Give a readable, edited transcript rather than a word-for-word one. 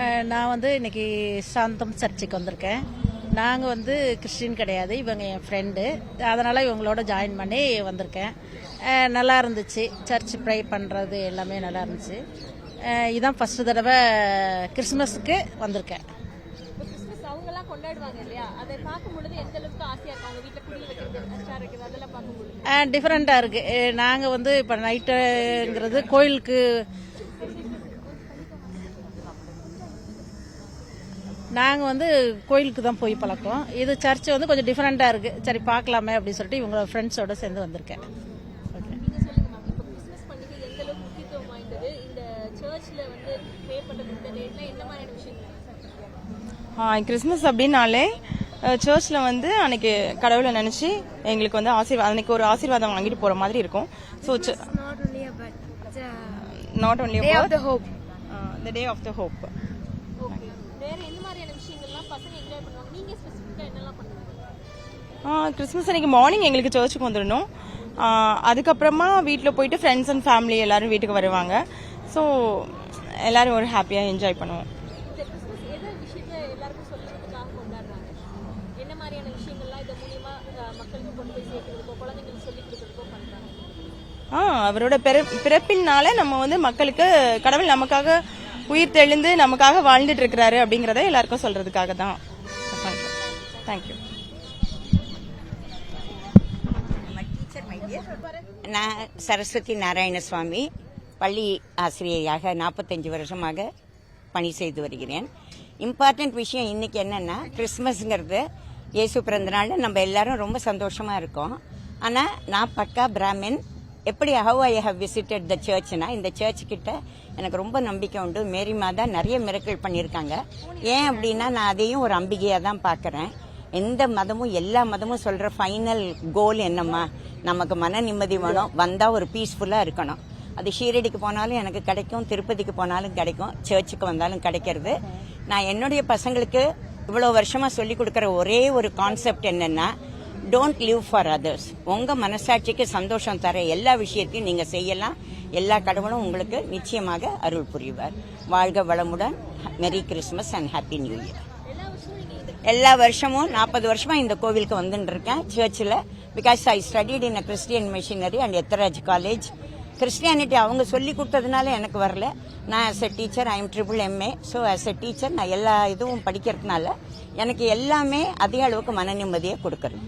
நான் வந்து இன்னைக்கு சாந்தம் சர்ச்சுக்கு வந்திருக்கேன். நாங்கள் வந்து கிறிஸ்டின் கிடையாது, இவங்க என் ஃப்ரெண்டு. அதனால் இவங்களோட ஜாயின் பண்ணி வந்திருக்கேன். நல்லா இருந்துச்சு, சர்ச் ப்ரே பண்ணுறது எல்லாமே நல்லா இருந்துச்சு. இதான் ஃபஸ்ட்டு தடவை கிறிஸ்மஸுக்கு வந்திருக்கேன். டிஃப்ரெண்ட்டாக இருக்குது. நாங்கள் வந்து இப்போ நைட்டுங்கிறது கோயிலுக்கு நாங்கள் வந்து கோயிலுக்கு தான் போய் பழக்கம். இது சர்ச் வந்து கொஞ்சம் டிஃப்ரெண்ட்டாக இருக்குது. சரி பார்க்கலாமே அப்படின்னு சொல்லிட்டு இவங்க ஃப்ரெண்ட்ஸோடு சேர்ந்து வந்திருக்கேன். கிறிஸ்மஸ் அப்படின்னாலே சர்ச்சில் வந்து அன்னைக்கு கடவுளை நினச்சி எங்களுக்கு வந்து அன்னைக்கு ஒரு ஆசீர்வாதம் வாங்கிட்டு போகிற மாதிரி இருக்கும். So not only the day of the hope. Christmas அன்னைக்கு மார்னிங் எங்களுக்கு சர்ச்சுக்கு வந்துடணும். அதுக்கப்புறமா வீட்டில் போயிட்டு ஃப்ரெண்ட்ஸ் அண்ட் ஃபேமிலி எல்லாரும் வீட்டுக்கு வருவாங்க. ஸோ எல்லாரும் ஒரு ஹாப்பியாக என்ஜாய் பண்ணுவோம். அவரோட பிறப்பினால நம்ம வந்து மக்களுக்கு கடவுள் நமக்காக உயிர் தெளிந்து நமக்காக வாழ்ந்துட்டு இருக்கிறாரு அப்படிங்கறத எல்லாருக்கும் சொல்றதுக்காக தான். தேங்க்யூ. நான் சரஸ்வதி நாராயணசுவாமி, பள்ளி ஆசிரியையாக 45 வருஷமாக பணி செய்து வருகிறேன். இம்பார்ட்டன்ட் விஷயம் இன்னைக்கு என்னன்னா, கிறிஸ்மஸ்ங்கிறது இயேசு பிறந்த நாள். நம்ம எல்லாரும் ரொம்ப சந்தோஷமா இருக்கோம். ஆனா நான் பக்கா பிராமின். எப்படி how I have visited the சர்ச்னா, இந்த சர்ச் கிட்ட எனக்கு ரொம்ப நம்பிக்கை உண்டு. மேரி மாதா நிறைய மிரக்கல் பண்ணியிருக்காங்க. ஏன் அப்படின்னா, நான் அதையும் ஒரு அம்பிகையாக தான் பார்க்குறேன். எந்த மதமும் எல்லா மதமும் சொல்கிற ஃபைனல் கோல் என்னம்மா, நமக்கு மன நிம்மதி வேணும், வந்தால் ஒரு பீஸ்ஃபுல்லாக இருக்கணும். அது ஷீரடிக்கு போனாலும் எனக்கு கிடைக்கும், திருப்பதிக்கு போனாலும் கிடைக்கும், சர்ச்சுக்கு வந்தாலும் கிடைக்கிறது. நான் என்னுடைய பசங்களுக்கு இவ்வளோ வருஷமாக சொல்லிக் கொடுக்குற ஒரே ஒரு கான்செப்ட் என்னென்னா, டோன்ட் லிவ் ஃபார் அதர்ஸ். உங்கள் மனசாட்சிக்கு சந்தோஷம் தர எல்லா விஷயத்தையும் நீங்கள் செய்யலாம். எல்லா கடவுளும் உங்களுக்கு நிச்சயமாக அருள் புரிவார். வாழ்க வளமுடன். Merry Christmas and happy new year. எல்லா வருஷமும் 40 வருஷமா இந்த கோவிலுக்கு வந்துட்டு இருக்கேன் சர்ச்சில். Because I studied in a Christian missionary and Ethiraj college. Christianity அவங்க சொல்லி கொடுத்ததுனால எனக்கு வரல. நான் as a teacher, I am MA. So as a teacher நான் எல்லா இதுவும் படிக்கிறதுனால எனக்கு எல்லாமே அதிக அளவுக்கு மன நிம்மதியை கொடுக்குறது.